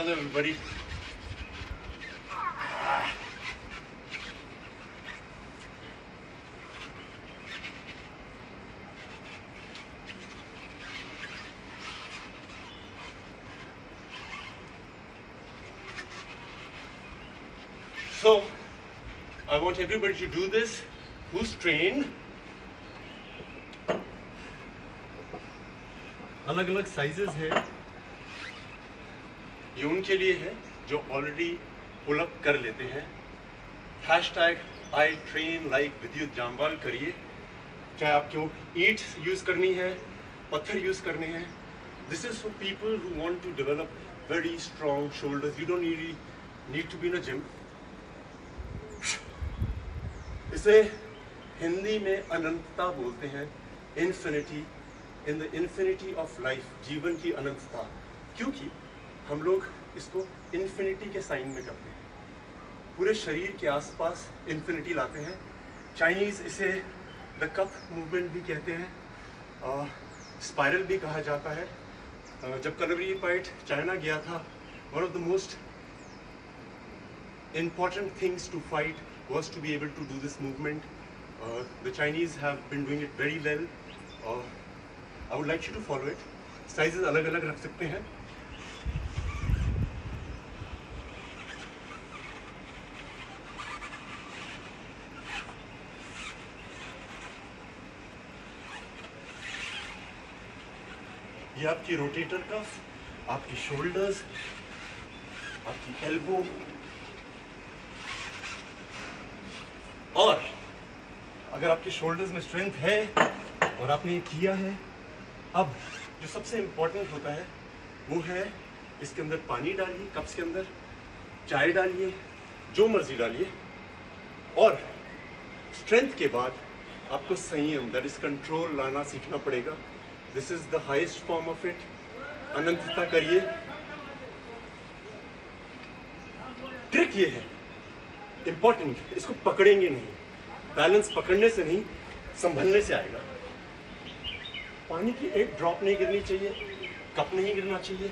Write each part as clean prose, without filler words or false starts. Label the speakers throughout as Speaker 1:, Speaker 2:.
Speaker 1: Hello everybody. So, I want everybody to do this who's trained. अलग अलग sizes है, ये उनके लिए है जो ऑलरेडी पुल अप कर लेते हैं। हैशटैग आई ट्रेन लाइक विद्युत जामवाल करिए, चाहे आपको ईंट यूज करनी है, पत्थर यूज करने हैं। This is for people who want to develop very strong shoulders. You don't need to be in a gym. इसे हिंदी में अनंतता बोलते हैं, infinity, in the infinity of life, जीवन की अनंतता। क्योंकि हम लोग इसको इन्फिनिटी के साइन में करते हैं, पूरे शरीर के आसपास इन्फिनिटी लाते हैं। चाइनीज इसे द कप मूवमेंट भी कहते हैं, स्पाइरल भी कहा जाता है। जब कलरी फाइट चाइना गया था, one of the most important things to fight was to be able to do this movement. The Chinese have been doing it very well. I would like you to follow it. Sizes अलग अलग रख सकते हैं। ये आपकी rotator cuff, आपकी shoulders, आपकी elbow, और अगर आपके शोल्डर्स में स्ट्रेंथ है और आपने ये किया है, अब जो सबसे इम्पोर्टेंट होता है वो है इसके अंदर पानी डालिए, कप्स के अंदर चाय डालिए, जो मर्जी डालिए, और स्ट्रेंथ के बाद आपको संयम, दैट इज कंट्रोल, लाना सीखना पड़ेगा। This is the highest form of it. अनंतता करिए। ट्रिक ये है इंपॉर्टेंट, इसको पकड़ेंगे नहीं, बैलेंस पकड़ने से नहीं, संभलने से आएगा। पानी की एक ड्रॉप नहीं गिरनी चाहिए, कप नहीं गिरना चाहिए।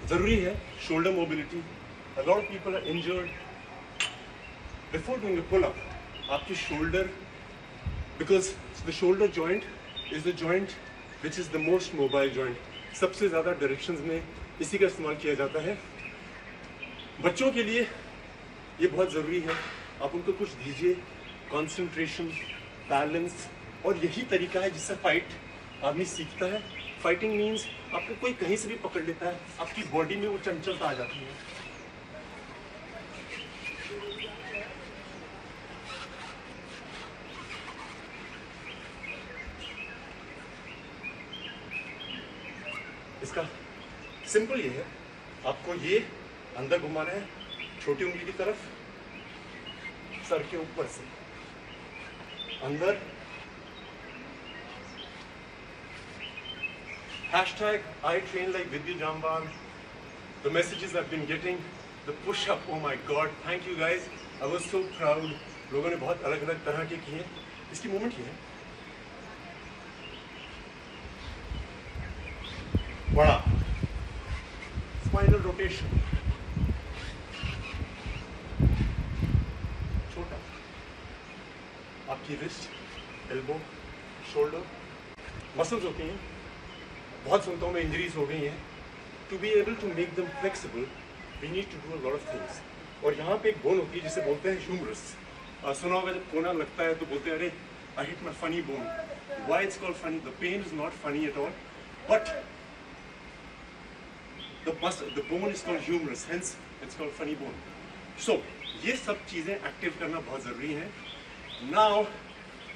Speaker 1: जरूरी है shoulder mobility. A lot of people are injured before doing a pull-up. आपकी shoulder, because the shoulder joint is the joint which is the most mobile joint. सबसे ज़्यादा डायरेक्शंस में इसी का इस्तेमाल किया जाता है। बच्चों के लिए ये बहुत ज़रूरी है, आप उनको कुछ दीजिए, कंसंट्रेशन, बैलेंस, और यही तरीका है जिससे फाइट आदमी सीखता है। फाइटिंग मीन्स आपको कोई कहीं से भी पकड़ लेता है, आपकी बॉडी में वो चंचलता आ जाती है। इसका सिंपल ये है, आपको ये अंदर घुमाना है, छोटी उंगली की तरफ, सर के ऊपर से अंदर। Hashtag I train like Vidya Jamwal. The messages I've been getting, the push-up, oh my God, thank you guys. I was so proud. लोगों ने बहुत अलग अलग तरह के किए। इसकी मूवमेंट ये है, बड़ा स्पाइनल रोटेशन, छोटा, आपकी रिस्ट, एल्बो, शोल्डर, मसल्स होती हैं, बहुत सुनता हूँ मैं इंजरीज हो गई हैं। To be able to make them flexible we need to do a lot of things. और यहाँ पे एक बोन होती है जिसे बोलते हैं ह्यूमरस। सुना होगा जब कोना लगता है तो बोलते हैं अरे I hit my funny bone. Why it's called funny? The pain is not funny at all, but the bone is called humerus, hence it's called funny bone. So ये सब चीजें एक्टिव करना बहुत जरूरी है। Now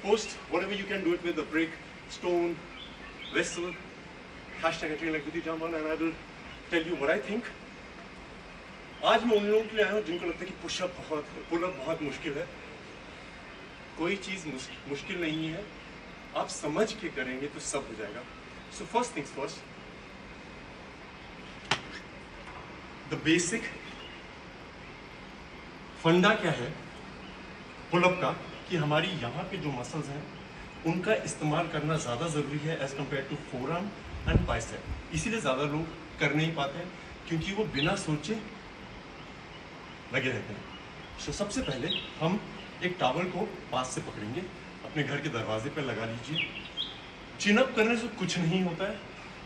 Speaker 1: post whatever you can do it with, a brick, stone, vessel, hashtag I train like Vidya Jamwal, and I will tell you what I think. आज मैं उन लोगों के लिए आया हूँ जिनको लगता है कि पुल अप बहुत मुश्किल है। कोई चीज़ मुश्किल नहीं है, आप समझ के करेंगे तो सब हो जाएगा। So first things first, the basic फंडा क्या है पुलअप का, कि हमारी यहाँ पे जो मसल्स हैं उनका इस्तेमाल करना ज़्यादा ज़रूरी है as compare to forearm and bicep. इसीलिए ज़्यादा लोग कर नहीं पाते हैं, क्योंकि वो बिना सोचे लगे रहते हैं। सो सबसे पहले हम एक टॉवल को पास से पकड़ेंगे, अपने घर के दरवाजे पर लगा लीजिए। चिन अप करने से कुछ नहीं होता है,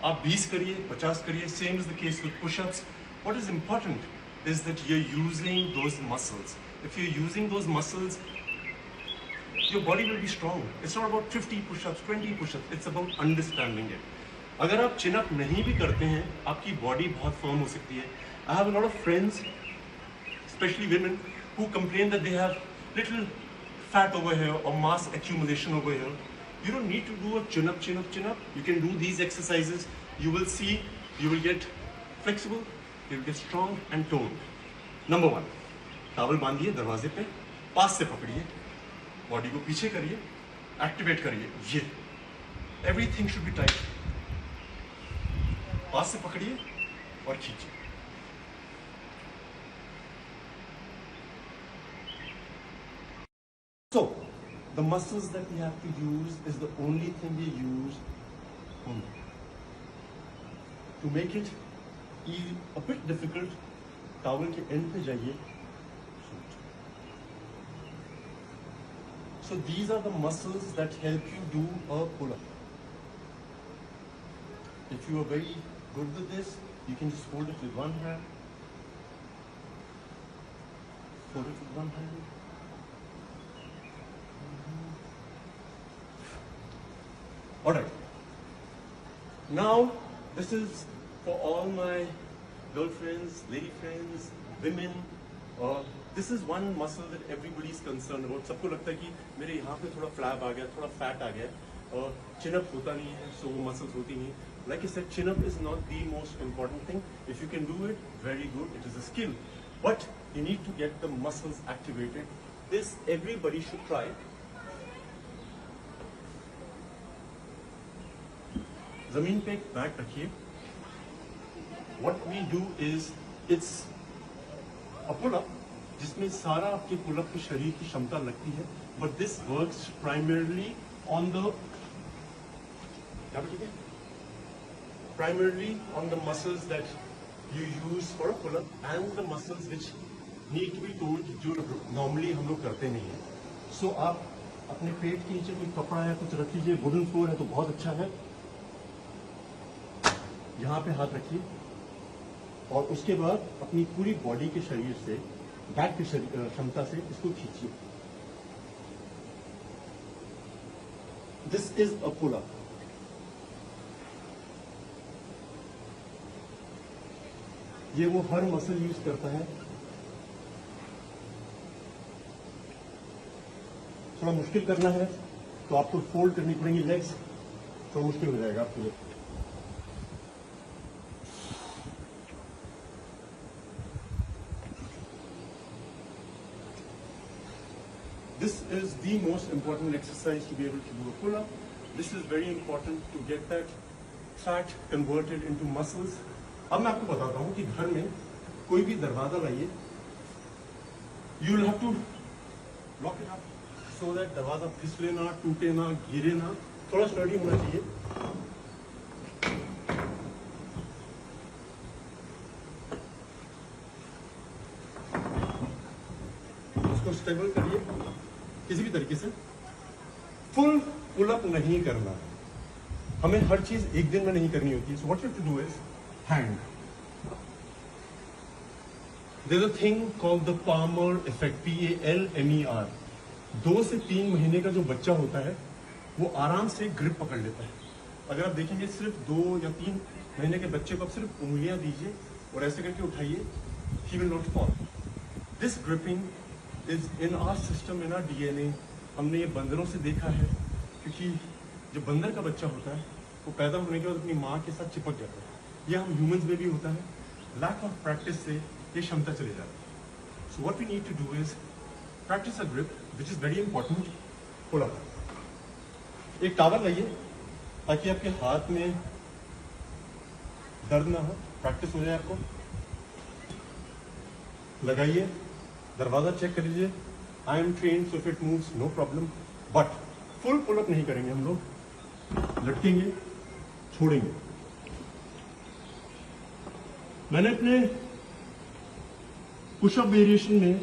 Speaker 1: आप 20 करिए, 50 करिए, same is the case with pushups. What is important is that you are using those muscles. If you are using those muscles, your body will be strong. It's not about 50 push-ups, 20 push-ups. It's about understanding it. अगर आप chin up नहीं भी करते हैं, आपकी body बहुत firm हो सकती है. I have a lot of friends, especially women, who complain that they have little fat over here or mass accumulation over here. You don't need to do a chin up, chin up, chin up. You can do these exercises. You will see, you will get flexible, you will get strong and toned. Number 1, towel बांधिए दरवाजे पे, पास से पकड़िए, body को पीछे करिए, activate करिए, ये everything should be tight. पास से पकड़िए और खींचिए। So the muscles that we have to use is the only thing we use to make it a bit difficult. Towel के एंड पे जाइए। So these are the muscles that help you do a pull-up. If you are very good with this, you can just hold it with one hand. Hold it with one hand. All right. Now, this is for all my girlfriends, lady friends, women, this is one muscle that everybody is concerned about. सबको लगता है कि मेरे यहाँ पे थोड़ा flap आ गया, थोड़ा फैट आ गया, और chin up होता नहीं है, so वो muscles होती नहीं। Like I said, chin up is not the most important thing. If you can do it, very good. It is a skill, but you need to get the muscles activated. This everybody should try. जमीन पे एक bag रखिए। What we do is it's a pull-up जिसमें सारा आपके pull-up के शरीर की क्षमता लगती है, but this works primarily on the muscles that you use for a pull up and the muscles which need to be told, जो नॉर्मली हम लोग करते नहीं है। सो आप अपने पेट के नीचे कोई कपड़ा है कुछ रख लीजिए, वुडन फ्लोर है तो बहुत अच्छा है, यहाँ पे हाथ रखिए और उसके बाद अपनी पूरी बॉडी के शरीर से, बैक की क्षमता से इसको खींचिए। This is a pull up. ये वो हर मसल यूज करता है। थोड़ा मुश्किल करना है तो आपको फोल्ड करनी पड़ेंगी लेग्स, थोड़ा मुश्किल हो जाएगा आपके लिए। This is the most important exercise to be able to do a pull-up. This is very important to get that fat converted into muscles. अब मैं आपको बताता हूँ कि घर में कोई भी दरवाजा लाइए, you will have to lock it up so that दरवाजा फिसले ना, टूटे ना, गिरे ना, थोड़ा स्टडी होना चाहिए। उसको स्टेबल करिए किसी भी तरीके से। फुल पुल-अप नहीं करना है, हमें हर चीज एक दिन में नहीं करनी होती है। So what you have to do is hand. There is a thing called the palmer effect, PALMER। 2 से 3 महीने का जो बच्चा होता है वो आराम से ग्रिप पकड़ लेता है। अगर आप देखेंगे सिर्फ 2 या 3 महीने के बच्चे को आप सिर्फ उंगलियां दीजिए और ऐसे करके उठाइए, he will not fall. This gripping is in our system, in our DNA। हमने ये बंदरों से देखा है, क्योंकि जो बंदर का बच्चा होता है वो पैदा होने के बाद अपनी माँ के साथ चिपक जाता है। ये हम ह्यूमंस में भी होता है। लैक ऑफ प्रैक्टिस से ये क्षमता चली जाती है। So what we need to do is practice a grip, which is very important. Pull up. एक टावल लाइए ताकि आपके हाथ में दर्द ना हो, प्रैक्टिस हो जाए आपको। लगाइए, दरवाजा चेक कर लीजिए। I am train so if it moves no problem, but full pull up नहीं करेंगे हम लोग, लटकेंगे, छोड़ेंगे। मैंने अपने पुशअप वेरिएशन में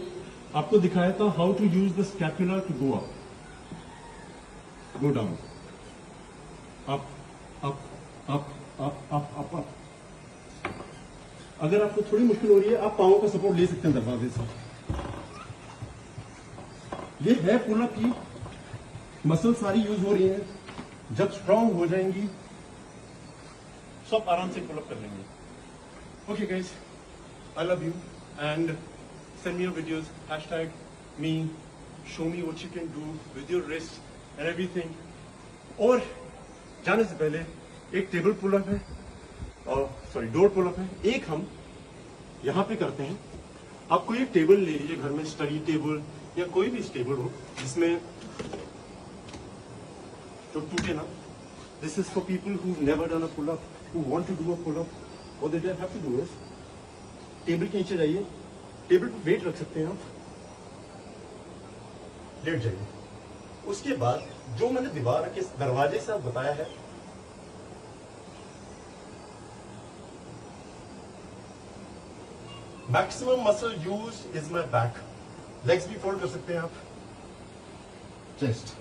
Speaker 1: आपको दिखाया था how to use the scapula to go up, go down, up up up up up up up. अगर आपको थोड़ी मुश्किल हो रही है, आप पांवों का सपोर्ट ले सकते हैं दरवाजे से। ये है पुल अप की मसल सारी यूज हो रही है। जब स्ट्रांग हो जाएंगी सब आराम से पुल अप कर लेंगे। Okay guys, I love you and send me your videos, #me, show me what you can do with your wrist and everything. और जाने से पहले एक टेबल पुल अप है, और सॉरी डोर पुल अप है, एक हम यहाँ पे करते हैं। आप कोई एक टेबल ले लीजिए घर में, स्टडी टेबल या कोई भी टेबल हो जिसमें जो टूटे ना। This is for people who never done a pull up, who want to do a pull up. What they have to do is table के नीचे जाइए, टेबल पर वेट रख सकते हैं आप, लेट जाइए। उसके बाद जो मैंने दीवार के दरवाजे से आप बताया है, maximum muscle use is my back. Legs भी फोल्ड कर सकते हैं आप, चेस्ट।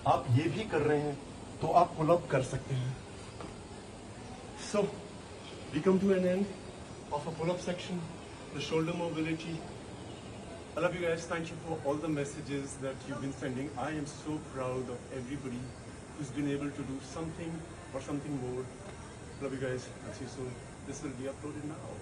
Speaker 1: आप ये भी कर रहे हैं तो आप पुल अप कर सकते हैं। So we come to an end of a pull up section, the shoulder mobility. I love you guys. Thank you for all the messages that you've been sending. I am so proud of everybody who's been able to do something or something more. Love you guys. I'll see you soon. This will be uploaded now.